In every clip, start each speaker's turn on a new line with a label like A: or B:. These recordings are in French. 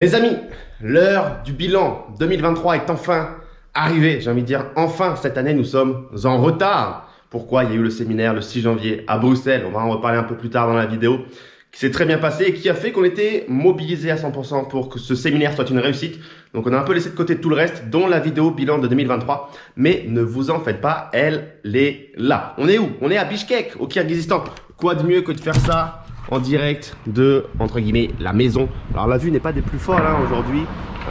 A: Les amis, l'heure du bilan 2023 est enfin arrivée. J'ai envie de dire enfin, cette année nous sommes en retard. Pourquoi? Il y a eu le séminaire le 6 janvier à Bruxelles, on va en reparler un peu plus tard dans la vidéo, qui s'est très bien passé et qui a fait qu'on était mobilisé à 100% pour que ce séminaire soit une réussite. Donc on a un peu laissé de côté tout le reste, dont la vidéo bilan de 2023. Mais ne vous en faites pas, elle est là. On est où? On est à Bishkek, au Kirghizistan. Quoi de mieux que de faire ça en direct de, entre guillemets, la maison. Alors la vue n'est pas des plus folles hein, aujourd'hui.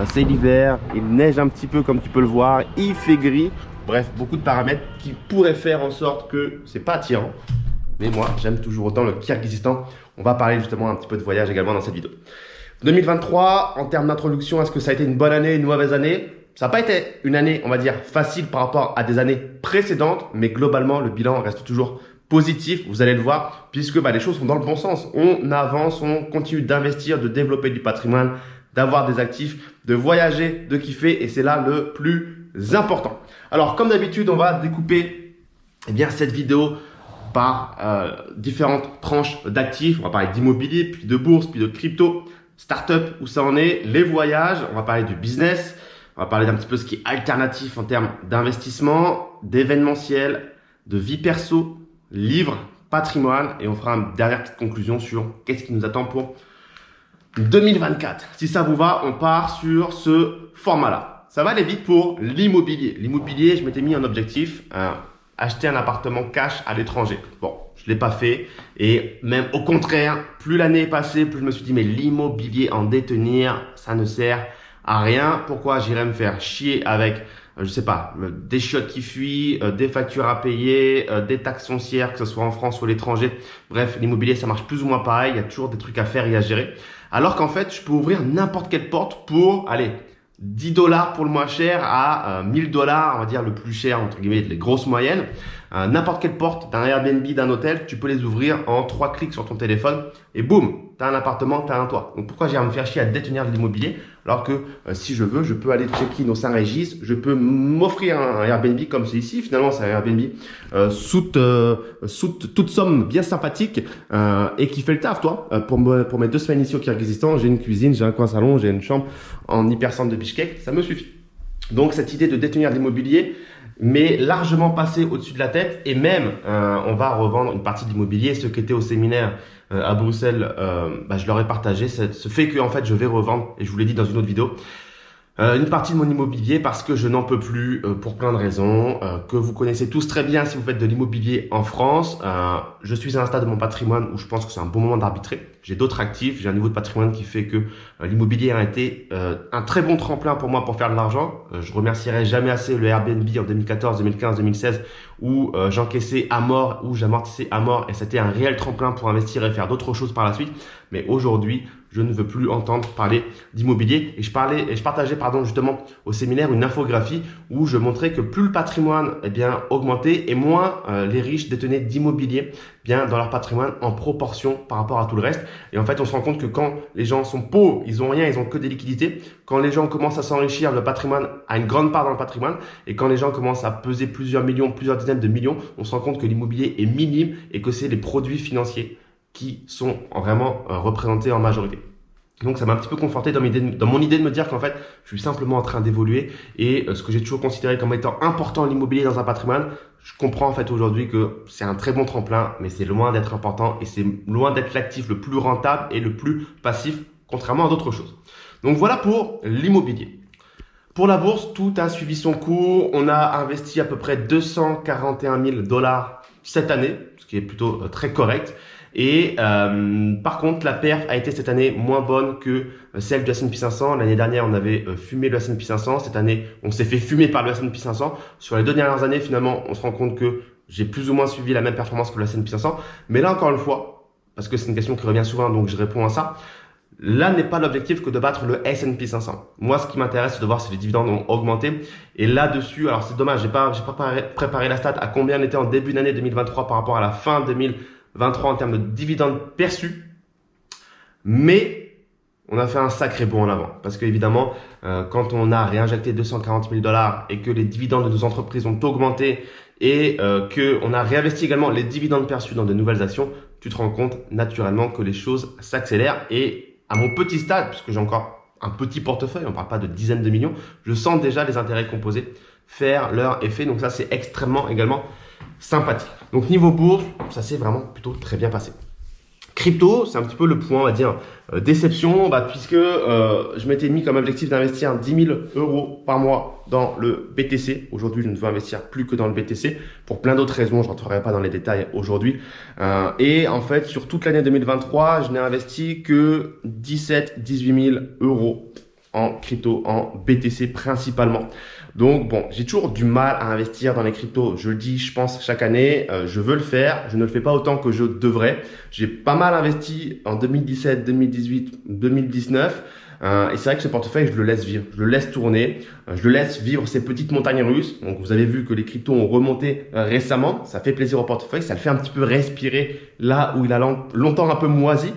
A: C'est l'hiver, il neige un petit peu comme tu peux le voir, il fait gris. Bref, beaucoup de paramètres qui pourraient faire en sorte que c'est pas attirant. Mais moi, j'aime toujours autant le Kirghizistan. On va parler justement un petit peu de voyage également dans cette vidéo. 2023, en termes d'introduction, est-ce que ça a été une bonne année, une mauvaise année? Ça n'a pas été une année, on va dire, facile par rapport à des années précédentes, mais globalement, le bilan reste toujours positif, vous allez le voir, puisque les choses vont dans le bon sens. On avance, on continue d'investir, de développer du patrimoine, d'avoir des actifs, de voyager, de kiffer, et c'est là le plus important. Alors, comme d'habitude, on va découper cette vidéo par différentes tranches d'actifs. On va parler d'immobilier, puis de bourse, puis de crypto, start-up, où ça en est, les voyages, on va parler du business, on va parler d'un petit peu ce qui est alternatif en termes d'investissement, d'événementiel, de vie perso, livre, patrimoine, et on fera une dernière petite conclusion sur qu'est-ce qui nous attend pour 2024. Si ça vous va, on part sur ce format-là. Ça va aller vite pour l'immobilier. L'immobilier, je m'étais mis un objectif, acheter un appartement cash à l'étranger. Bon, je ne l'ai pas fait. Et même au contraire, plus l'année est passée, plus je me suis dit, mais l'immobilier en détenir, ça ne sert à rien. Pourquoi j'irais me faire chier avec, je sais pas, des chiottes qui fuient, des factures à payer, des taxes foncières, que ce soit en France ou à l'étranger. Bref, l'immobilier, ça marche plus ou moins pareil. Il y a toujours des trucs à faire et à gérer. Alors qu'en fait, je peux ouvrir n'importe quelle porte pour, allez, 10 dollars pour le moins cher à 1000 dollars, on va dire le plus cher, entre guillemets, les grosses moyennes. N'importe quelle porte d'un Airbnb, d'un hôtel, tu peux les ouvrir en 3 clics sur ton téléphone et boum, tu as un appartement, tu as un toit. Donc pourquoi j'irais me faire chier à détenir de l'immobilier alors que si je veux, je peux aller check-in au Saint-Régis, je peux m'offrir un Airbnb comme c'est ici. Finalement, c'est un Airbnb sous toute somme bien sympathique et qui fait le taf, toi. Pour mes 2 semaines ici au Kirghizistan, j'ai une cuisine, j'ai un coin salon, j'ai une chambre en hypercentre de Bishkek, ça me suffit. Donc cette idée de détenir de l'immobilier m'est largement passée au-dessus de la tête et même on va revendre une partie de l'immobilier. Ceux qui étaient au séminaire à Bruxelles, je leur ai partagé ce fait que en fait je vais revendre, et je vous l'ai dit dans une autre vidéo, une partie de mon immobilier parce que je n'en peux plus pour plein de raisons que vous connaissez tous très bien si vous faites de l'immobilier en France. Je suis à un stade de mon patrimoine où je pense que c'est un bon moment d'arbitrer. J'ai d'autres actifs, j'ai un niveau de patrimoine qui fait que l'immobilier a été un très bon tremplin pour moi pour faire de l'argent. Je remercierai jamais assez le Airbnb en 2014, 2015, 2016 où j'encaissais à mort, où j'amortissais à mort, et c'était un réel tremplin pour investir et faire d'autres choses par la suite. Mais aujourd'hui, je ne veux plus entendre parler d'immobilier. Et je partageais justement au séminaire une infographie où je montrais que plus le patrimoine augmentait et moins les riches détenaient d'immobilier dans leur patrimoine en proportion par rapport à tout le reste. Et en fait, on se rend compte que quand les gens sont pauvres, ils ont rien, ils ont que des liquidités. Quand les gens commencent à s'enrichir, le patrimoine a une grande part dans le patrimoine. Et quand les gens commencent à peser plusieurs millions, plusieurs dizaines de millions, on se rend compte que l'immobilier est minime et que c'est les produits financiers qui sont vraiment représentés en majorité. Donc ça m'a un petit peu conforté dans mon idée de me dire qu'en fait, je suis simplement en train d'évoluer et ce que j'ai toujours considéré comme étant important l'immobilier dans un patrimoine, je comprends en fait aujourd'hui que c'est un très bon tremplin, mais c'est loin d'être important et c'est loin d'être l'actif le plus rentable et le plus passif, contrairement à d'autres choses. Donc voilà pour l'immobilier. Pour la bourse, tout a suivi son cours. On a investi à peu près 241 000 dollars cette année, ce qui est plutôt très correct. Et par contre, la perf a été cette année moins bonne que celle du S&P 500. L'année dernière, on avait fumé le S&P 500. Cette année, on s'est fait fumer par le S&P 500. Sur les 2 dernières années, finalement, on se rend compte que j'ai plus ou moins suivi la même performance que le S&P 500. Mais là, encore une fois, parce que c'est une question qui revient souvent, donc je réponds à ça. Là n'est pas l'objectif que de battre le S&P 500. Moi, ce qui m'intéresse, c'est de voir si les dividendes ont augmenté. Et là-dessus, alors c'est dommage, j'ai pas préparé la stat à combien on était en début d'année 2023 par rapport à la fin 2023 en termes de dividendes perçus. Mais on a fait un sacré bond en avant. Parce qu'évidemment, quand on a réinjecté 240 000 dollars et que les dividendes de nos entreprises ont augmenté et qu'on a réinvesti également les dividendes perçus dans de nouvelles actions, tu te rends compte naturellement que les choses s'accélèrent. Et à mon petit stade, puisque j'ai encore un petit portefeuille, on ne parle pas de dizaines de millions, je sens déjà les intérêts composés faire leur effet. Donc ça, c'est extrêmement également sympathique. Donc niveau bourse, ça s'est vraiment plutôt très bien passé. Crypto, c'est un petit peu le point, on va dire, déception, puisque je m'étais mis comme objectif d'investir 10 000 euros par mois dans le BTC. Aujourd'hui, je ne veux investir plus que dans le BTC pour plein d'autres raisons. Je rentrerai pas dans les détails aujourd'hui. Et en fait, sur toute l'année 2023, je n'ai investi que 17-18 000 euros en crypto, en BTC principalement. Donc bon, j'ai toujours du mal à investir dans les cryptos. Je le dis, je pense chaque année, je veux le faire. Je ne le fais pas autant que je devrais. J'ai pas mal investi en 2017, 2018, 2019. Et c'est vrai que ce portefeuille, je le laisse vivre, je le laisse tourner, je le laisse vivre ces petites montagnes russes. Donc vous avez vu que les cryptos ont remonté récemment, ça fait plaisir au portefeuille, ça le fait un petit peu respirer là où il a longtemps un peu moisi.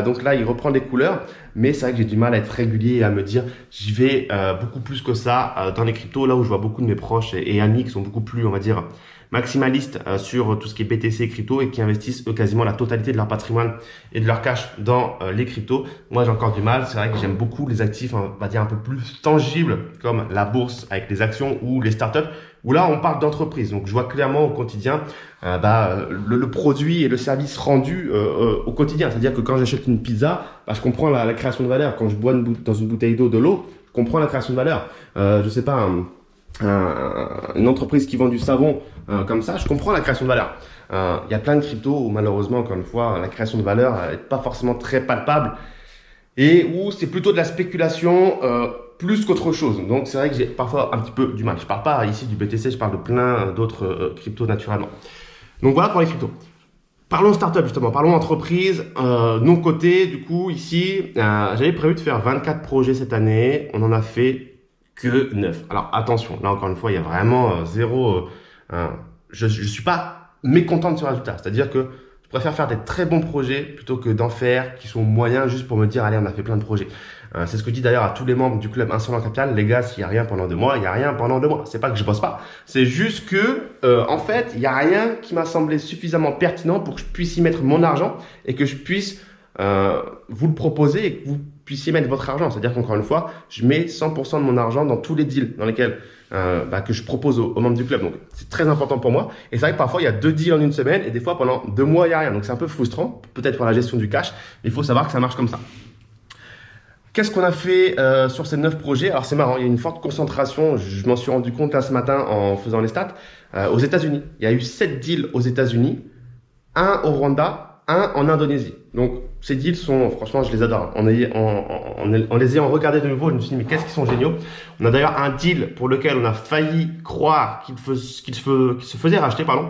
A: Donc là, il reprend des couleurs, mais c'est vrai que j'ai du mal à être régulier et à me dire j'y vais beaucoup plus que ça dans les cryptos, là où je vois beaucoup de mes proches et amis qui sont beaucoup plus, on va dire, maximalistes sur tout ce qui est BTC et crypto et qui investissent eux quasiment la totalité de leur patrimoine et de leur cash dans les cryptos. Moi, j'ai encore du mal. C'est vrai que j'aime beaucoup les actifs, on va dire, un peu plus tangibles comme la bourse avec les actions ou les startups où là, on parle d'entreprise. Donc, je vois clairement au quotidien le produit et le service rendu au quotidien. C'est-à-dire que quand j'achète une pizza, je comprends la création de valeur. Quand je bois dans une bouteille d'eau de l'eau, je comprends la création de valeur. Je sais pas, une entreprise qui vend du savon comme ça, je comprends la création de valeur. Il y a plein de cryptos où malheureusement, encore une fois, la création de valeur n'est pas forcément très palpable et où c'est plutôt de la spéculation plus qu'autre chose. Donc c'est vrai que j'ai parfois un petit peu du mal. Je parle pas ici du BTC, je parle de plein d'autres cryptos naturellement. Donc voilà pour les cryptos. Parlons startup justement, parlons entreprise. Non coté, du coup ici, j'avais prévu de faire 24 projets cette année. On en a fait que 9. Alors attention, là encore une fois, il y a vraiment zéro. Je suis pas mécontent de ce résultat. C'est-à-dire que je préfère faire des très bons projets plutôt que d'en faire qui sont moyens juste pour me dire allez, on a fait plein de projets. C'est ce que je dis d'ailleurs à tous les membres du club Insolent Capital. Les gars, s'il y a rien pendant 2 mois, il y a rien pendant 2 mois. C'est pas que je bosse pas. C'est juste que en fait, il y a rien qui m'a semblé suffisamment pertinent pour que je puisse y mettre mon argent et que je puisse vous le proposer et que vous puissiez mettre votre argent. C'est-à-dire qu'encore une fois, je mets 100% de mon argent dans tous les deals dans lesquels que je propose aux membres du club. Donc, c'est très important pour moi. Et c'est vrai que parfois, il y a 2 deals en une semaine et des fois, pendant 2 mois, il n'y a rien. Donc, c'est un peu frustrant, peut-être pour la gestion du cash. Mais il faut savoir que ça marche comme ça. Qu'est-ce qu'on a fait sur ces 9 projets? Alors, c'est marrant, il y a une forte concentration. Je m'en suis rendu compte là ce matin en faisant les stats. Aux États-Unis, il y a eu 7 deals aux États-Unis, 1 au Rwanda, 1 en Indonésie. Donc, ces deals sont, franchement, je les adore. En les ayant regardés de nouveau, je me suis dit, mais qu'est-ce qu'ils sont géniaux. On a d'ailleurs un deal pour lequel on a failli croire qu'il se faisait racheter, pardon.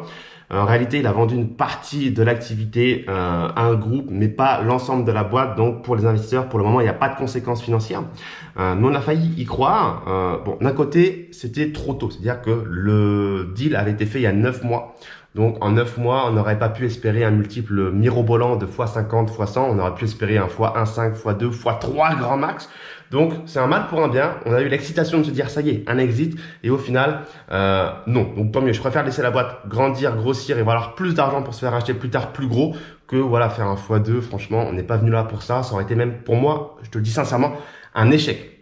A: En réalité, il a vendu une partie de l'activité à un groupe, mais pas l'ensemble de la boîte. Donc, pour les investisseurs, pour le moment, il n'y a pas de conséquences financières. Nous, on a failli y croire. Bon, d'un côté, c'était trop tôt. C'est-à-dire que le deal avait été fait il y a 9 mois. Donc, en 9 mois, on n'aurait pas pu espérer un multiple mirobolant de x50, x100. On aurait pu espérer un x1,5, x2, x3 grand max. Donc, c'est un mal pour un bien. On a eu l'excitation de se dire, ça y est, un exit. Et au final, non. Donc, tant mieux. Je préfère laisser la boîte grandir, grossir et avoir plus d'argent pour se faire acheter plus tard plus gros que voilà faire un x2. Franchement, on n'est pas venu là pour ça. Ça aurait été même, pour moi, je te le dis sincèrement, un échec.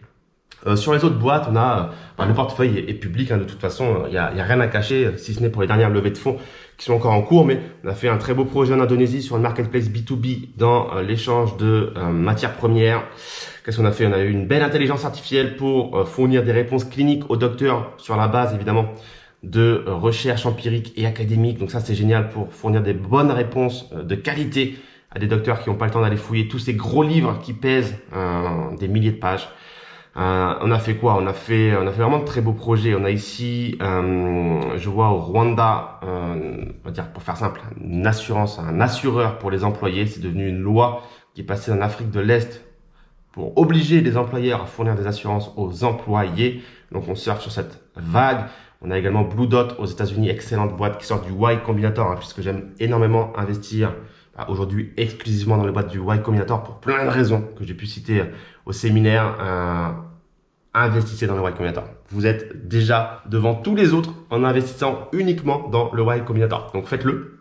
A: Sur les autres boîtes, on a le portefeuille est public, de toute façon, il y a rien à cacher, si ce n'est pour les dernières levées de fonds qui sont encore en cours, mais on a fait un très beau projet en Indonésie sur une marketplace B2B dans l'échange de matières premières. Qu'est-ce qu'on a fait? On a eu une belle intelligence artificielle pour fournir des réponses cliniques aux docteurs sur la base évidemment de recherche empirique et académique. Donc ça, c'est génial pour fournir des bonnes réponses de qualité à des docteurs qui n'ont pas le temps d'aller fouiller tous ces gros livres qui pèsent des milliers de pages. On a fait quoi? On a fait vraiment de très beaux projets. On a ici, je vois au Rwanda, on va dire pour faire simple, une assurance, un assureur pour les employés. C'est devenu une loi qui est passée en Afrique de l'Est pour obliger les employeurs à fournir des assurances aux employés. Donc on surfe sur cette vague. On a également Blue Dot aux États-Unis, excellente boîte qui sort du Y Combinator, puisque j'aime énormément investir aujourd'hui exclusivement dans les boîtes du Y Combinator pour plein de raisons que j'ai pu citer au séminaire. Investissez dans le Y Combinator. Vous êtes déjà devant tous les autres en investissant uniquement dans le Y Combinator. Donc faites-le.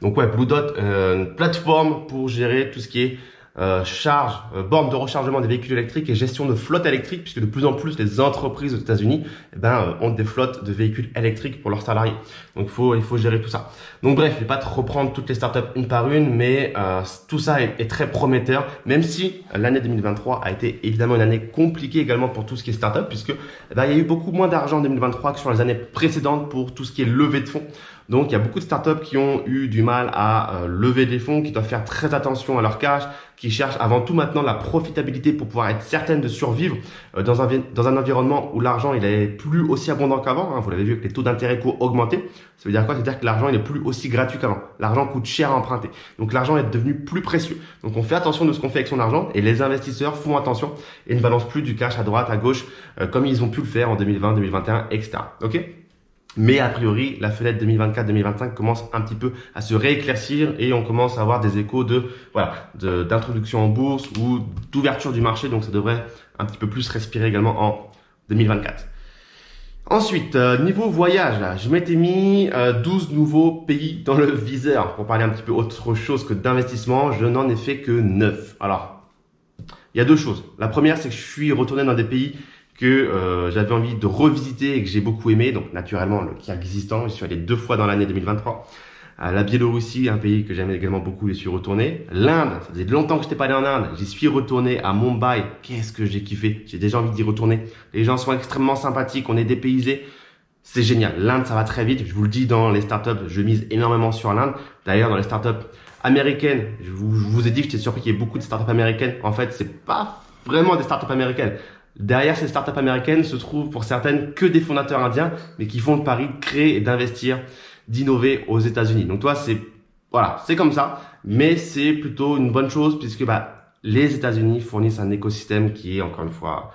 A: Donc ouais, Blue Dot, une plateforme pour gérer tout ce qui est bornes de rechargement des véhicules électriques et gestion de flotte électrique, puisque de plus en plus les entreprises aux États-Unis ont des flottes de véhicules électriques pour leurs salariés. Donc il faut gérer tout ça. Donc bref, je vais pas te reprendre toutes les startups une par une, mais tout ça est très prometteur, même si l'année 2023 a été évidemment une année compliquée également pour tout ce qui est startup, puisque il y a eu beaucoup moins d'argent en 2023 que sur les années précédentes pour tout ce qui est levée de fonds. Donc, il y a beaucoup de startups qui ont eu du mal à lever des fonds, qui doivent faire très attention à leur cash, qui cherchent avant tout maintenant la profitabilité pour pouvoir être certaines de survivre dans un environnement où l'argent il est plus aussi abondant qu'avant. Hein. Vous l'avez vu avec les taux d'intérêt qui ont augmenté. Ça veut dire quoi? Ça veut dire que l'argent il est plus aussi gratuit qu'avant. L'argent coûte cher à emprunter. Donc, l'argent est devenu plus précieux. Donc, on fait attention de ce qu'on fait avec son argent et les investisseurs font attention et ne balancent plus du cash à droite, à gauche, comme ils ont pu le faire en 2020, 2021, etc. Ok? Mais a priori, la fenêtre 2024-2025 commence un petit peu à se rééclaircir et on commence à avoir des échos d'introduction en bourse ou d'ouverture du marché. Donc, ça devrait un petit peu plus respirer également en 2024. Ensuite, niveau voyage, là, je m'étais mis 12 nouveaux pays dans le viseur. Pour parler un petit peu autre chose que d'investissement, je n'en ai fait que 9. Alors, il y a deux choses. La première, c'est que je suis retourné dans des pays que j'avais envie de revisiter et que j'ai beaucoup aimé. Donc naturellement le Kyrgyzstan, j'y suis allé 2 fois dans l'année 2023. La Biélorussie, un pays que j'aimais également beaucoup, j'y suis retourné. L'Inde, ça faisait longtemps que je n'étais pas allé en Inde, j'y suis retourné à Mumbai. Qu'est-ce que j'ai kiffé, j'ai déjà envie d'y retourner. Les gens sont extrêmement sympathiques, on est dépaysés. C'est génial, l'Inde ça va très vite, je vous le dis dans les startups, je mise énormément sur l'Inde. D'ailleurs dans les startups américaines, je vous ai dit que j'étais surpris qu'il y ait beaucoup de startups américaines. En fait, c'est pas vraiment des startups américaines. Derrière ces startups américaines se trouvent pour certaines que des fondateurs indiens, mais qui font le pari de créer et d'investir, d'innover aux États-Unis. Donc toi, c'est comme ça, mais c'est plutôt une bonne chose puisque les États-Unis fournissent un écosystème qui est encore une fois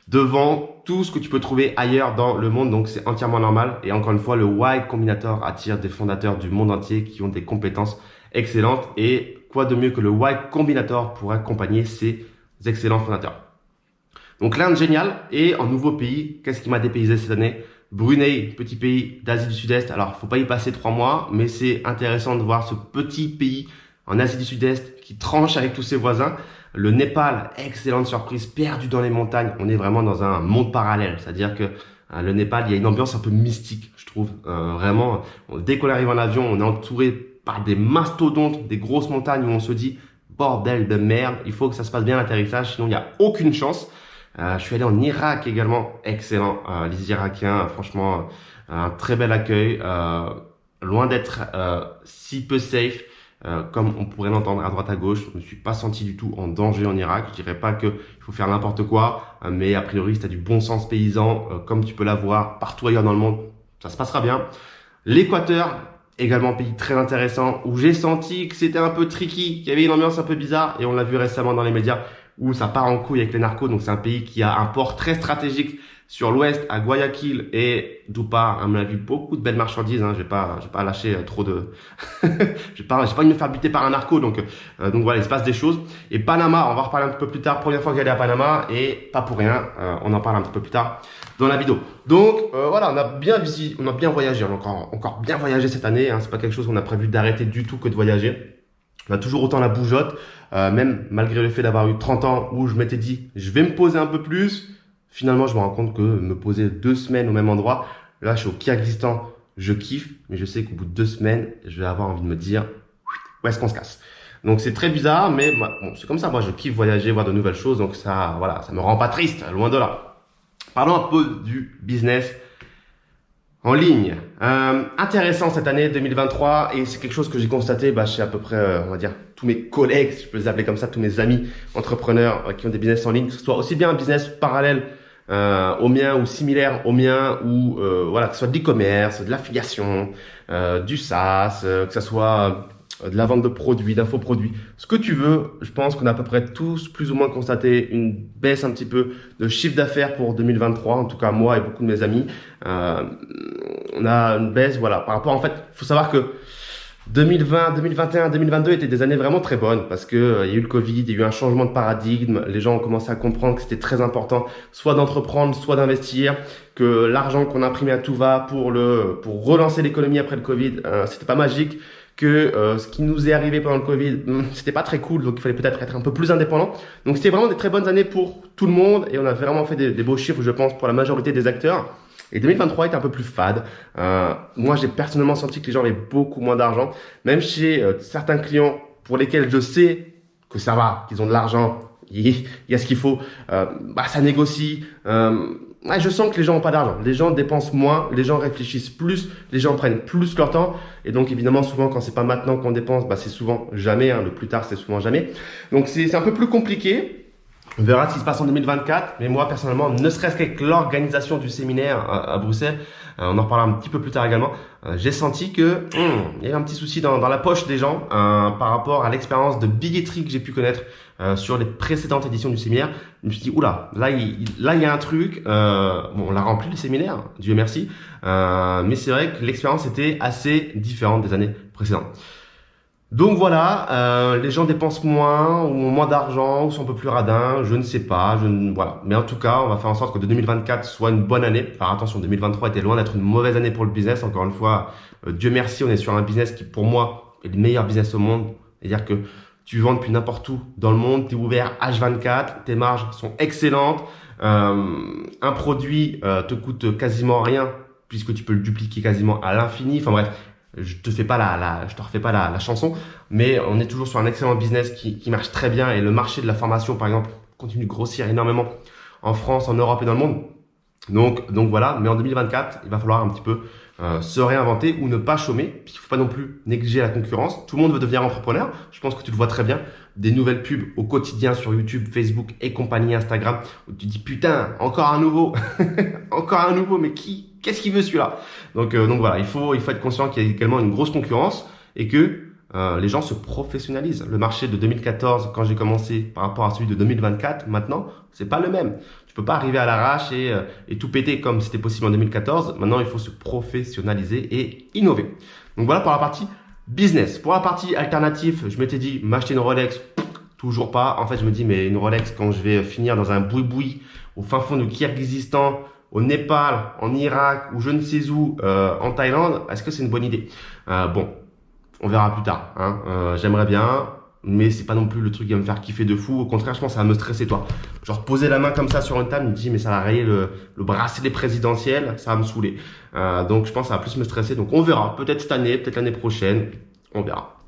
A: devant tout ce que tu peux trouver ailleurs dans le monde. Donc c'est entièrement normal. Et encore une fois, le Y Combinator attire des fondateurs du monde entier qui ont des compétences excellentes. Et quoi de mieux que le Y Combinator pour accompagner ces excellents fondateurs. Donc l'Inde, génial. Et en nouveau pays, qu'est-ce qui m'a dépaysé cette année? Brunei, petit pays d'Asie du Sud-Est. Alors, faut pas y passer 3 mois, mais c'est intéressant de voir ce petit pays en Asie du Sud-Est qui tranche avec tous ses voisins. Le Népal, excellente surprise, perdu dans les montagnes. On est vraiment dans un monde parallèle. C'est-à-dire que le Népal, il y a une ambiance un peu mystique, je trouve. Vraiment, dès qu'on arrive en avion, on est entouré par des mastodontes, des grosses montagnes où on se dit, bordel de merde, il faut que ça se passe bien l'atterrissage, sinon il n'y a aucune chance. Je suis allé en Irak également, excellent. Les Irakiens, franchement, un très bel accueil. Loin d'être si peu safe, comme on pourrait l'entendre à droite à gauche. Je me suis pas senti du tout en danger en Irak. Je dirais pas que il faut faire n'importe quoi, mais a priori, si tu as du bon sens paysan, comme tu peux l'avoir partout ailleurs dans le monde, ça se passera bien. L'Équateur, également pays très intéressant, où j'ai senti que c'était un peu tricky, qu'il y avait une ambiance un peu bizarre, et on l'a vu récemment dans les médias, où ça part en couille avec les narcos. Donc c'est un pays qui a un port très stratégique sur l'ouest, à Guayaquil, et d'où part, à mon avis, beaucoup de belles marchandises. Hein. Je vais pas lâcher trop de, j'ai pas envie de me faire buter par un narco. Donc voilà, il se passe des choses. Et Panama, on va en reparler un petit peu plus tard. Première fois que j'allais à Panama, et pas pour rien. On en parle un petit peu plus tard dans la vidéo. Donc voilà, on a bien voyagé. On a encore bien voyagé cette année. Hein. C'est pas quelque chose qu'on a prévu d'arrêter du tout que de voyager. On a toujours autant la bougeotte, même malgré le fait d'avoir eu 30 ans où je m'étais dit je vais me poser un peu plus. Finalement, je me rends compte que me poser 2 semaines au même endroit, là je suis au Kyrgyzstan, je kiffe, mais je sais qu'au bout de 2 semaines, je vais avoir envie de me dire où est-ce qu'on se casse. Donc c'est très bizarre, mais bon, c'est comme ça. Moi, je kiffe voyager, voir de nouvelles choses, donc ça, voilà, ça me rend pas triste, loin de là. Parlons un peu du business en ligne. Intéressant cette année 2023, et c'est quelque chose que j'ai constaté chez à peu près, on va dire, tous mes collègues, si je peux les appeler comme ça, tous mes amis entrepreneurs qui ont des business en ligne, que ce soit aussi bien un business parallèle au mien ou similaire au mien, ou voilà, que ce soit de l'e-commerce, de l'affiliation, du SaaS, que ce soit de la vente de produits, d'infoproduits, ce que tu veux. Je pense qu'on a à peu près tous plus ou moins constaté une baisse un petit peu de chiffre d'affaires pour 2023, en tout cas moi et beaucoup de mes amis. On a une baisse, voilà, par rapport, en fait, il faut savoir que 2020, 2021, 2022 étaient des années vraiment très bonnes parce que il y a eu le Covid, il y a eu un changement de paradigme, les gens ont commencé à comprendre que c'était très important soit d'entreprendre, soit d'investir, que l'argent qu'on imprimait à tout va pour relancer l'économie après le Covid, c'était pas magique, que ce qui nous est arrivé pendant le Covid, c'était pas très cool, donc il fallait peut-être être un peu plus indépendant. Donc c'était vraiment des très bonnes années pour tout le monde et on a vraiment fait des beaux chiffres, je pense, pour la majorité des acteurs. Et 2023 était un peu plus fade. Moi, j'ai personnellement senti que les gens avaient beaucoup moins d'argent, même chez certains clients pour lesquels je sais que ça va, qu'ils ont de l'argent, il y a ce qu'il faut, ça négocie. Je sens que les gens n'ont pas d'argent. Les gens dépensent moins, les gens réfléchissent plus, les gens prennent plus leur temps. Et donc, évidemment, souvent, quand c'est pas maintenant qu'on dépense, c'est souvent jamais. Le plus tard, c'est souvent jamais. Donc, c'est un peu plus compliqué. On verra ce qui se passe en 2024. Mais moi, personnellement, ne serait-ce qu'avec l'organisation du séminaire à Bruxelles, on en reparlera un petit peu plus tard également, j'ai senti que il y avait un petit souci dans la poche des gens par rapport à l'expérience de billetterie que j'ai pu connaître sur les précédentes éditions du séminaire. Je me suis dit, oula, là il y a un truc. On l'a rempli le séminaire, Dieu merci. Mais c'est vrai que l'expérience était assez différente des années précédentes. Donc voilà, les gens dépensent moins, ou ont moins d'argent, ou sont un peu plus radins, je ne sais pas, voilà. Mais en tout cas, on va faire en sorte que 2024 soit une bonne année. Enfin attention, 2023 était loin d'être une mauvaise année pour le business. Encore une fois, Dieu merci, on est sur un business qui pour moi est le meilleur business au monde. C'est-à-dire que tu vends depuis n'importe où dans le monde, tu es ouvert H24, tes marges sont excellentes, un produit te coûte quasiment rien puisque tu peux le dupliquer quasiment à l'infini. Enfin bref. Je te refais pas la chanson, mais on est toujours sur un excellent business qui marche très bien et le marché de la formation, par exemple, continue de grossir énormément en France, en Europe et dans le monde. Donc voilà, mais en 2024, il va falloir un petit peu se réinventer ou ne pas chômer. Puis il faut pas non plus négliger la concurrence. Tout le monde veut devenir entrepreneur. Je pense que tu le vois très bien. Des nouvelles pubs au quotidien sur YouTube, Facebook et compagnie, Instagram, où tu dis putain, encore un nouveau, encore un nouveau, mais qu'est-ce qu'il veut celui-là? Donc voilà, il faut être conscient qu'il y a également une grosse concurrence et que les gens se professionnalisent. Le marché de 2014, quand j'ai commencé, par rapport à celui de 2024, maintenant, c'est pas le même. Tu peux pas arriver à l'arrache et tout péter comme c'était possible en 2014. Maintenant, il faut se professionnaliser et innover. Donc voilà pour la partie business. Pour la partie alternative, je m'étais dit m'acheter une Rolex, toujours pas. En fait, je me dis mais une Rolex quand je vais finir dans un boui-boui au fin fond du Kirghizistan, au Népal, en Irak ou je ne sais où, en Thaïlande, est-ce que c'est une bonne idée? Bon, on verra plus tard. J'aimerais bien, mais c'est pas non plus le truc qui va me faire kiffer de fou. Au contraire, je pense que ça va me stresser, toi. Genre poser la main comme ça sur une table, me dis mais ça va rayer le bracelet présidentiel, ça va me saouler. Donc je pense que ça va plus me stresser. Donc on verra, peut-être cette année, peut-être l'année prochaine, on verra.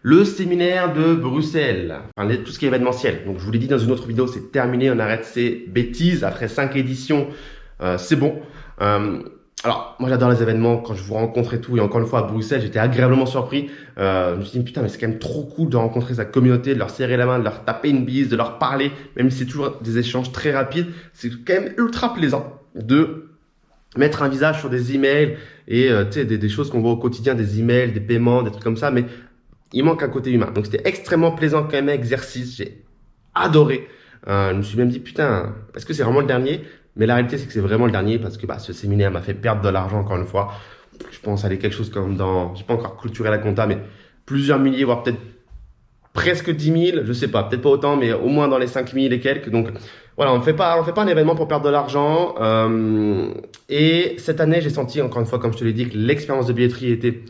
A: Le séminaire de Bruxelles, enfin, tout ce qui est événementiel. Donc je vous l'ai dit dans une autre vidéo, c'est terminé, on arrête ces bêtises. Après 5 éditions, c'est bon. Alors, moi j'adore les événements, quand je vous rencontre et tout, et encore une fois à Bruxelles, j'étais agréablement surpris. Je me suis dit, putain, mais c'est quand même trop cool de rencontrer sa communauté, de leur serrer la main, de leur taper une bise, de leur parler, même si c'est toujours des échanges très rapides. C'est quand même ultra plaisant de mettre un visage sur des emails et tu sais, des choses qu'on voit au quotidien, des emails, des paiements, des trucs comme ça, mais il manque un côté humain. Donc c'était extrêmement plaisant quand même, exercice, j'ai adoré. Je me suis même dit, putain, est-ce que c'est vraiment le dernier? Mais la réalité, c'est que c'est vraiment le dernier parce que ce séminaire m'a fait perdre de l'argent encore une fois. Je pense aller quelque chose comme j'ai pas encore clôturé la compta, mais plusieurs milliers, voire peut-être presque 10 000, je sais pas, peut-être pas autant, mais au moins dans les 5 000 et quelques. Donc voilà, on fait pas un événement pour perdre de l'argent. Et cette année, j'ai senti encore une fois, comme je te l'ai dit, que l'expérience de billetterie était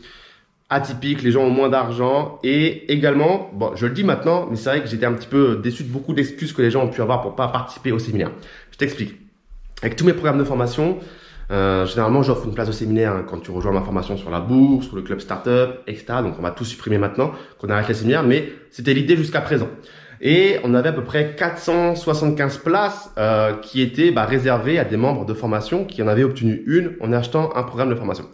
A: atypique, les gens ont moins d'argent et également, bon, je le dis maintenant, mais c'est vrai que j'étais un petit peu déçu de beaucoup d'excuses que les gens ont pu avoir pour pas participer au séminaire. Je t'explique. Avec tous mes programmes de formation, généralement, j'offre une place de séminaire quand tu rejoins ma formation sur la bourse, sur le club startup, etc. Donc, on va tout supprimer maintenant qu'on arrête les séminaires, mais c'était l'idée jusqu'à présent. Et on avait à peu près 475 places qui étaient réservées à des membres de formation qui en avaient obtenu une en achetant un programme de formation.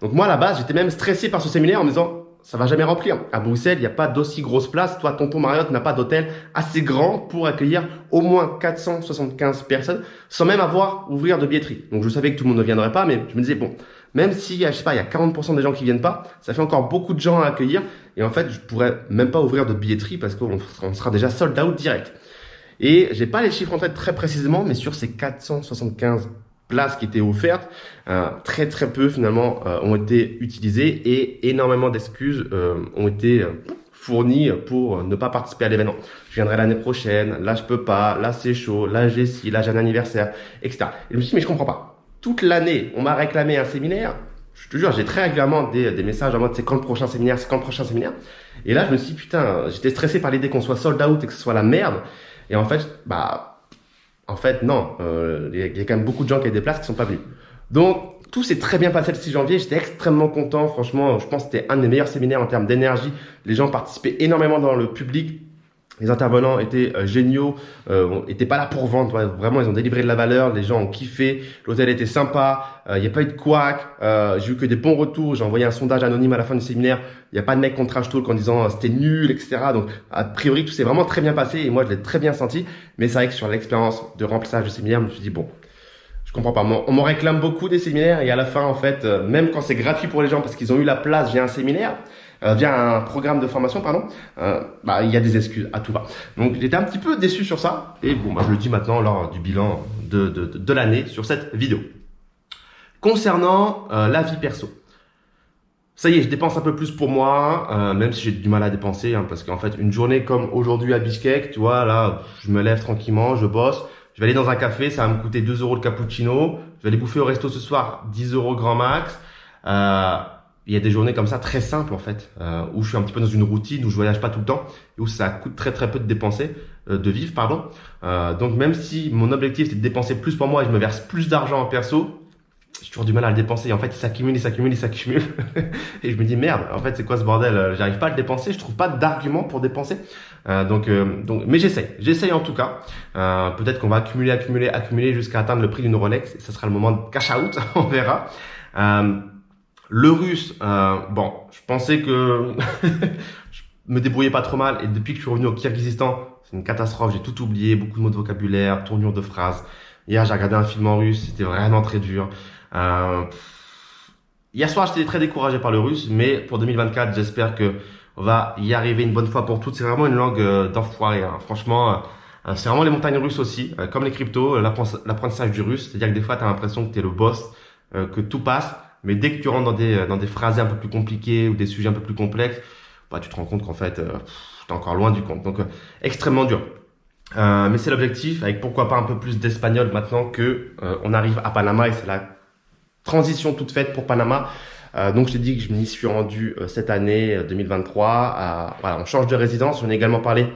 A: Donc moi, à la base, j'étais même stressé par ce séminaire en me disant ça va jamais remplir. À Bruxelles, il n'y a pas d'aussi grosse place. Toi, tonton Marriott n'a pas d'hôtel assez grand pour accueillir au moins 475 personnes sans même ouvrir de billetterie. Donc je savais que tout le monde ne viendrait pas, mais je me disais bon, même si je sais pas, il y a 40% des gens qui viennent pas, ça fait encore beaucoup de gens à accueillir. Et en fait, je pourrais même pas ouvrir de billetterie parce qu'on sera déjà sold out direct. Et j'ai pas les chiffres en tête très précisément, mais sur ces 475 places qui étaient offertes, très peu finalement ont été utilisées et énormément d'excuses ont été fournies pour ne pas participer à l'événement. Je viendrai l'année prochaine, là je peux pas, là c'est chaud, là j'ai ci, là j'ai un anniversaire, etc. Et je me suis dit mais je comprends pas. Toute l'année, on m'a réclamé un séminaire Je te jure, j'ai très régulièrement des messages en mode c'est quand le prochain séminaire, c'est quand le prochain séminaire. Et là, je me suis dit, putain, j'étais stressé par l'idée qu'on soit sold out et que ce soit la merde. Et en fait, non. Il y a quand même beaucoup de gens qui ont des places qui sont pas venus. Donc, tout s'est très bien passé le 6 janvier. J'étais extrêmement content. Franchement, je pense que c'était un des meilleurs séminaires en termes d'énergie. Les gens participaient énormément dans le public. Les intervenants étaient géniaux, étaient pas là pour vendre, ouais, vraiment ils ont délivré de la valeur, les gens ont kiffé, l'hôtel était sympa, il n'y a pas eu de couac, j'ai eu que des bons retours, j'ai envoyé un sondage anonyme à la fin du séminaire, il n'y a pas de mec contre trash talk en disant c'était nul, etc. Donc a priori tout s'est vraiment très bien passé et moi je l'ai très bien senti, mais c'est vrai que sur l'expérience de remplissage de séminaire, je me suis dit bon, je comprends pas, on m'en réclame beaucoup des séminaires et à la fin en fait, même quand c'est gratuit pour les gens parce qu'ils ont eu la place via un séminaire, via un programme de formation, il y a des excuses à tout va. Donc j'étais un petit peu déçu sur ça et bon, je le dis maintenant lors du bilan de l'année sur cette vidéo. Concernant la vie perso, ça y est, je dépense un peu plus pour moi, même si j'ai du mal à dépenser, parce qu'en fait une journée comme aujourd'hui à Bishkek, tu vois, là je me lève tranquillement, je bosse, je vais aller dans un café, ça va me coûter 2 € le cappuccino, je vais aller bouffer au resto ce soir, 10 € grand max. Il y a des journées comme ça très simples en fait, où je suis un petit peu dans une routine, où je voyage pas tout le temps et où ça coûte très peu de dépenser, de vivre pardon. Donc même si mon objectif c'est de dépenser plus pour moi et je me verse plus d'argent en perso, j'ai toujours du mal à le dépenser. En fait, il s'accumule et je me dis merde. En fait, c'est quoi ce bordel? J'arrive pas à le dépenser. Je trouve pas d'argument pour dépenser. Mais j'essaye en tout cas. Peut-être qu'on va accumuler jusqu'à atteindre le prix d'une Rolex. Et ça sera le moment de cash out. On verra. Le russe, je pensais que je me débrouillais pas trop mal et depuis que je suis revenu au Kirghizistan, c'est une catastrophe, j'ai tout oublié, beaucoup de mots de vocabulaire, tournure de phrases. Hier, j'ai regardé un film en russe, c'était vraiment très dur. Hier soir, j'étais très découragé par le russe, mais pour 2024, j'espère que on va y arriver une bonne fois pour toutes. C'est vraiment une langue d'enfoiré, hein. Franchement, c'est vraiment les montagnes russes aussi, comme les cryptos, l'apprentissage du russe. C'est-à-dire que des fois, tu as l'impression que tu es le boss, que tout passe. Mais dès que tu rentres dans des phrases un peu plus compliquées ou des sujets un peu plus complexes, tu te rends compte qu'en fait, tu es encore loin du compte. Donc, extrêmement dur. Mais c'est l'objectif, avec pourquoi pas un peu plus d'espagnol maintenant que on arrive à Panama et c'est la transition toute faite pour Panama. Donc, je t'ai dit que je m'y suis rendu cette année 2023. On change de résidence. J'en ai également parlé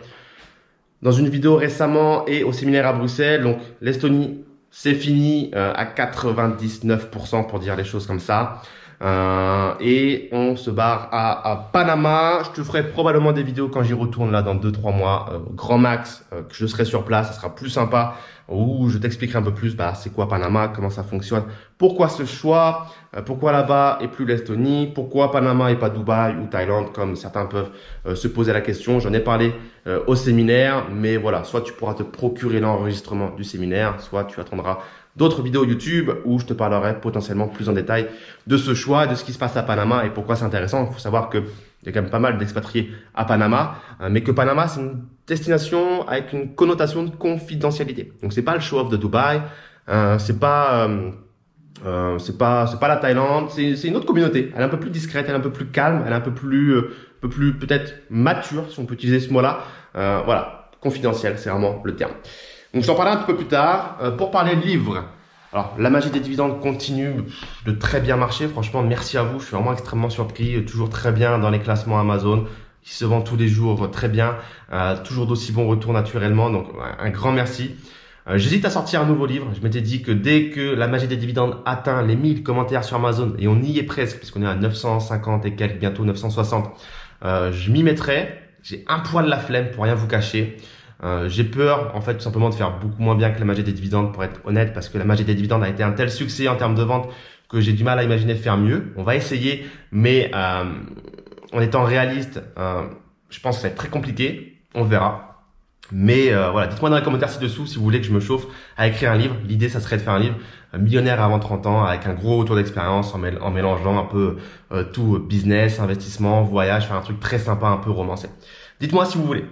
A: dans une vidéo récemment et au séminaire à Bruxelles. Donc, l'Estonie, c'est fini à 99% pour dire les choses comme ça. Et on se barre à Panama. Je te ferai probablement des vidéos quand j'y retourne là dans 2-3 mois. Grand max, que je serai sur place, ça sera plus sympa. Où je t'expliquerai un peu plus c'est quoi Panama, comment ça fonctionne, pourquoi ce choix, pourquoi là-bas et plus l'Estonie, pourquoi Panama et pas Dubaï ou Thaïlande comme certains peuvent se poser la question. J'en ai parlé au séminaire, mais voilà, soit tu pourras te procurer l'enregistrement du séminaire, soit tu attendras d'autres vidéos YouTube où je te parlerai potentiellement plus en détail de ce choix, de ce qui se passe à Panama et pourquoi c'est intéressant. Il faut savoir que il y a quand même pas mal d'expatriés à Panama, mais que Panama, c'est une destination avec une connotation de confidentialité. Donc, c'est pas le show-off de Dubaï, c'est pas la Thaïlande, c'est une autre communauté. Elle est un peu plus discrète, elle est un peu plus calme, elle est un peu plus peut-être mature, si on peut utiliser ce mot-là. Confidentiel, c'est vraiment le terme. Donc, je t'en parlerai un petit peu plus tard. Pour parler de livres, alors, la magie des dividendes continue de très bien marcher. Franchement, merci à vous. Je suis vraiment extrêmement surpris. Toujours très bien dans les classements Amazon. Il se vend tous les jours très bien. Toujours d'aussi bons retours naturellement. Donc, un grand merci. J'hésite à sortir un nouveau livre. Je m'étais dit que dès que la magie des dividendes atteint les 1000 commentaires sur Amazon, et on y est presque, puisqu'on est à 950 et quelques, bientôt 960, je m'y mettrai. J'ai un poil la flemme pour rien vous cacher. J'ai peur en fait tout simplement de faire beaucoup moins bien que la magie des dividendes pour être honnête parce que la magie des dividendes a été un tel succès en termes de vente que j'ai du mal à imaginer faire mieux. On va essayer mais en étant réaliste, je pense que ça va être très compliqué. On verra. Mais dites-moi dans les commentaires ci-dessous si vous voulez que je me chauffe à écrire un livre. L'idée ça serait de faire un livre millionnaire avant 30 ans avec un gros retour d'expérience en mélangeant un peu tout business, investissement, voyage, faire un truc très sympa, un peu romancé. Dites-moi si vous voulez.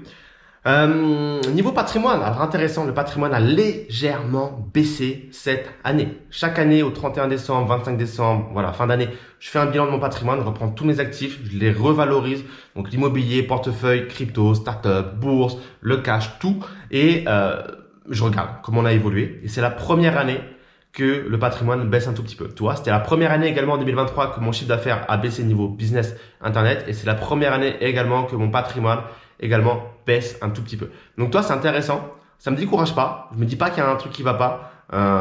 A: Niveau patrimoine, alors intéressant, le patrimoine a légèrement baissé cette année. Chaque année au 31 décembre, 25 décembre, fin d'année, je fais un bilan de mon patrimoine, je reprends tous mes actifs, je les revalorise, donc l'immobilier, portefeuille, crypto, start-up, bourse, le cash, tout, et je regarde comment on a évolué. Et c'est la première année que le patrimoine baisse un tout petit peu. Tu vois, c'était la première année également en 2023 que mon chiffre d'affaires a baissé niveau business internet et c'est la première année également que mon patrimoine également baisse un tout petit peu. Donc toi, c'est intéressant. Ça me décourage pas. Je me dis pas qu'il y a un truc qui va pas.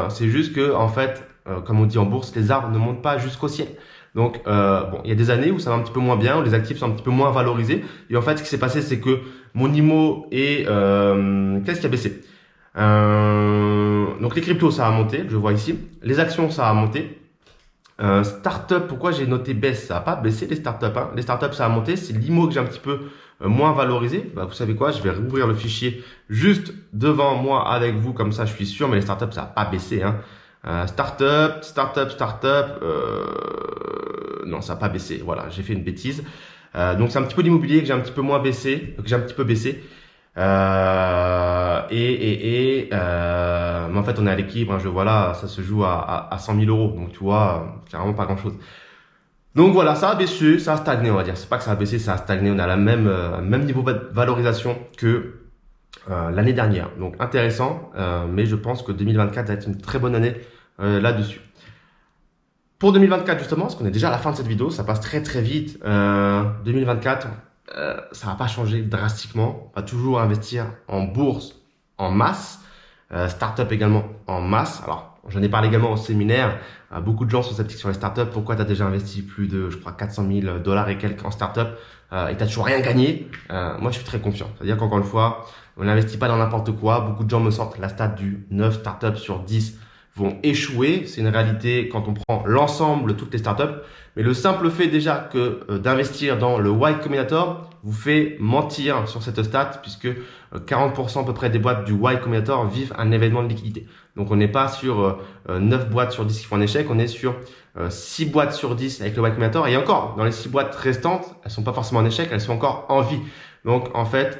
A: C'est juste que en fait, comme on dit en bourse, les arbres ne montent pas jusqu'au ciel. Donc bon, il y a des années où ça va un petit peu moins bien, où les actifs sont un petit peu moins valorisés. Et en fait, ce qui s'est passé, c'est que mon IMO et qu'est-ce qui a baissé? Donc les cryptos, ça a monté, je vois ici. Les actions, ça a monté. Startup, pourquoi j'ai noté baisse? Ça n'a pas baissé les startups. Hein. Les startups, ça a monté. C'est l'IMO que j'ai un petit peu moins valorisé. Bah, vous savez quoi? Je vais rouvrir le fichier juste devant moi avec vous, comme ça je suis sûr. Mais les startups, ça n'a pas baissé. Hein. Startup. Non, ça n'a pas baissé. Voilà, j'ai fait une bêtise. Donc c'est un petit peu l'immobilier que j'ai un petit peu moins baissé, que j'ai un petit peu baissé. Mais en fait, on est à l'équilibre. Hein, je vois là, ça se joue à 100 000 euros. Donc, tu vois, c'est vraiment pas grand chose. Donc, voilà, ça a baissé, ça a stagné, on va dire. C'est pas que ça a baissé, ça a stagné. On a la même niveau de valorisation que l'année dernière. Donc, intéressant. Mais je pense que 2024 va être une très bonne année là-dessus. Pour 2024, justement, parce qu'on est déjà à la fin de cette vidéo, ça passe très très vite. 2024. Ça va pas changer drastiquement. On va toujours investir en bourse en masse, start-up également en masse. Alors, j'en ai parlé également au séminaire. Beaucoup de gens sont sceptiques sur les start-up. Pourquoi tu as déjà investi plus de, je crois, 400 000 dollars et quelques en start-up et tu n'as toujours rien gagné? Moi, je suis très confiant. C'est-à-dire qu'encore une fois, on n'investit pas dans n'importe quoi. Beaucoup de gens me sortent la stat du 9 start-up sur 10 vont échouer. C'est une réalité quand on prend l'ensemble de toutes les startups. Mais le simple fait déjà que d'investir dans le Y Combinator vous fait mentir sur cette stat puisque 40% à peu près des boîtes du Y Combinator vivent un événement de liquidité. Donc on n'est pas sur 9 boîtes sur 10 qui font un échec, on est sur 6 boîtes sur 10 avec le Y Combinator. Et encore, dans les 6 boîtes restantes, elles sont pas forcément en échec, elles sont encore en vie. Donc en fait,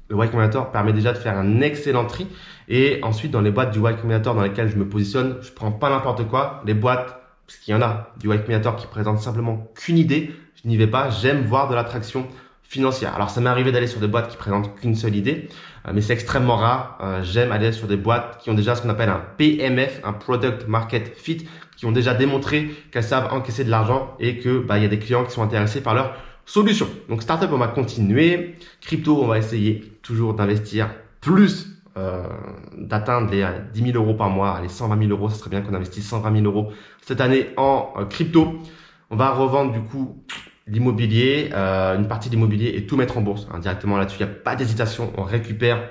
A: le Y Combinator permet déjà de faire un excellent tri. Et ensuite, dans les boîtes du Y Combinator dans lesquelles je me positionne, je prends pas n'importe quoi. Les boîtes, parce qu'il y en a du Y Combinator qui présentent simplement qu'une idée, je n'y vais pas. J'aime voir de l'attraction financière. Alors, ça m'est arrivé d'aller sur des boîtes qui présentent qu'une seule idée, mais c'est extrêmement rare. J'aime aller sur des boîtes qui ont déjà ce qu'on appelle un PMF, un Product Market Fit, qui ont déjà démontré qu'elles savent encaisser de l'argent et que il y a des clients qui sont intéressés par leur solution. Donc, startup, on va continuer. Crypto, on va essayer toujours d'investir plus, d'atteindre les 10 000 euros par mois, les 120 000 euros. Ça serait bien qu'on investisse 120 000 euros cette année en crypto. On va revendre du coup l'immobilier, une partie de l'immobilier et tout mettre en bourse. Hein, directement là-dessus, il n'y a pas d'hésitation. On récupère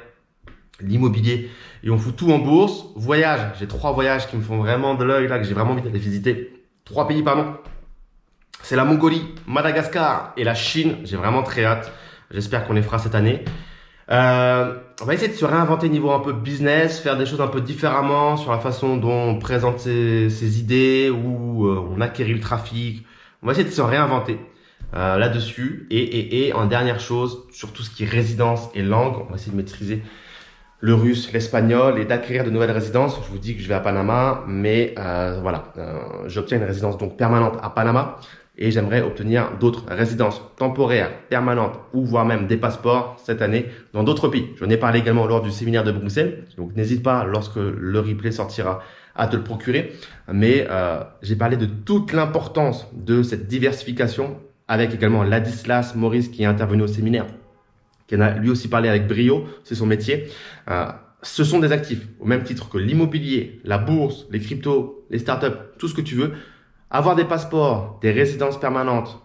A: l'immobilier et on fout tout en bourse. Voyage, j'ai 3 voyages qui me font vraiment de l'œil là, que j'ai vraiment envie d'aller visiter. 3 pays, pardon. C'est la Mongolie, Madagascar et la Chine. J'ai vraiment très hâte. J'espère qu'on les fera cette année. On va essayer de se réinventer niveau un peu business, faire des choses un peu différemment sur la façon dont on présente ses idées ou on acquérit le trafic. On va essayer de se réinventer là-dessus. Et en dernière chose, sur tout ce qui est résidence et langue, on va essayer de maîtriser le russe, l'espagnol et d'acquérir de nouvelles résidences. Je vous dis que je vais à Panama, mais voilà, j'obtiens une résidence donc permanente à Panama. Et j'aimerais obtenir d'autres résidences temporaires, permanentes ou voire même des passeports cette année dans d'autres pays. J'en ai parlé également lors du séminaire de Bruxelles. Donc n'hésite pas lorsque le replay sortira à te le procurer. Mais j'ai parlé de toute l'importance de cette diversification avec également Ladislas Maurice qui est intervenu au séminaire, qui en a lui aussi parlé avec brio, c'est son métier. Ce sont des actifs au même titre que l'immobilier, la bourse, les cryptos, les startups, tout ce que tu veux. Avoir des passeports, des résidences permanentes,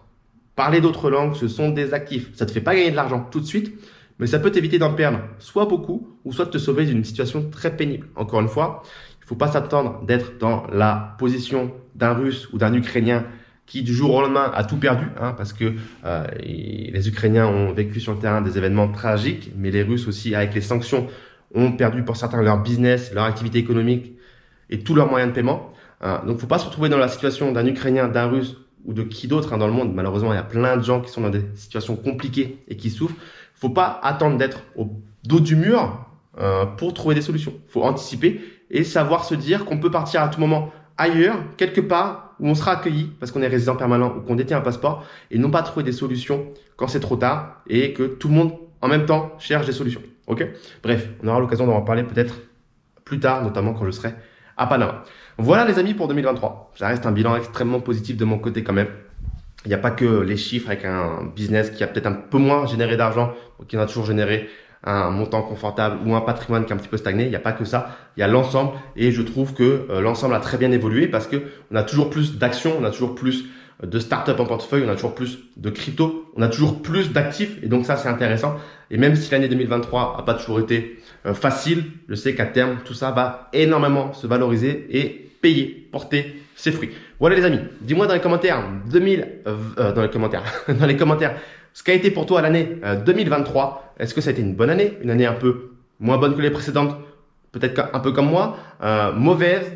A: parler d'autres langues, ce sont des actifs. Ça ne te fait pas gagner de l'argent tout de suite, mais ça peut t'éviter d'en perdre soit beaucoup, ou soit de te sauver d'une situation très pénible. Encore une fois, il ne faut pas s'attendre d'être dans la position d'un Russe ou d'un Ukrainien qui du jour au lendemain a tout perdu, hein, parce que les Ukrainiens ont vécu sur le terrain des événements tragiques, mais les Russes aussi, avec les sanctions, ont perdu pour certains leur business, leur activité économique et tous leurs moyens de paiement. Donc, il ne faut pas se retrouver dans la situation d'un Ukrainien, d'un Russe ou de qui d'autre dans le monde. Malheureusement, il y a plein de gens qui sont dans des situations compliquées et qui souffrent. Il ne faut pas attendre d'être au dos du mur pour trouver des solutions. Il faut anticiper et savoir se dire qu'on peut partir à tout moment ailleurs, quelque part où on sera accueilli parce qu'on est résident permanent ou qu'on détient un passeport et non pas trouver des solutions quand c'est trop tard et que tout le monde en même temps cherche des solutions. Ok ? Bref, on aura l'occasion d'en reparler peut-être plus tard, notamment quand je serai à Panama. Voilà les amis pour 2023. Ça reste un bilan extrêmement positif de mon côté quand même. Il n'y a pas que les chiffres avec un business qui a peut-être un peu moins généré d'argent, qui en a toujours généré un montant confortable ou un patrimoine qui est un petit peu stagné. Il n'y a pas que ça, il y a l'ensemble et je trouve que l'ensemble a très bien évolué parce que on a toujours plus d'actions, on a toujours plus de startups en portefeuille, on a toujours plus de crypto, on a toujours plus d'actifs et donc ça c'est intéressant. Et même si l'année 2023 n'a pas toujours été facile, je sais qu'à terme tout ça va énormément se valoriser et payer, porter ses fruits. Voilà les amis, dis-moi dans les commentaires dans les commentaires ce qu'a été pour toi l'année 2023. Est-ce que ça a été une bonne année, une année un peu moins bonne que les précédentes, peut-être un peu comme moi, mauvaise,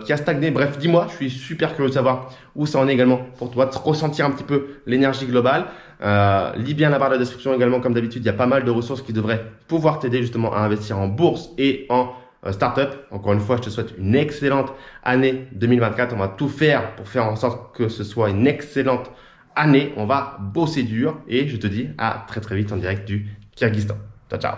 A: qui a stagné? Bref, dis-moi, je suis super curieux de savoir où ça en est également pour toi, de ressentir un petit peu l'énergie globale. Lis bien la barre de description également, comme d'habitude, il y a pas mal de ressources qui devraient pouvoir t'aider justement à investir en bourse et en startup. Encore une fois, je te souhaite une excellente année 2024. On va tout faire pour faire en sorte que ce soit une excellente année. On va bosser dur et je te dis à très très vite en direct du Kyrgyzstan. Ciao, ciao.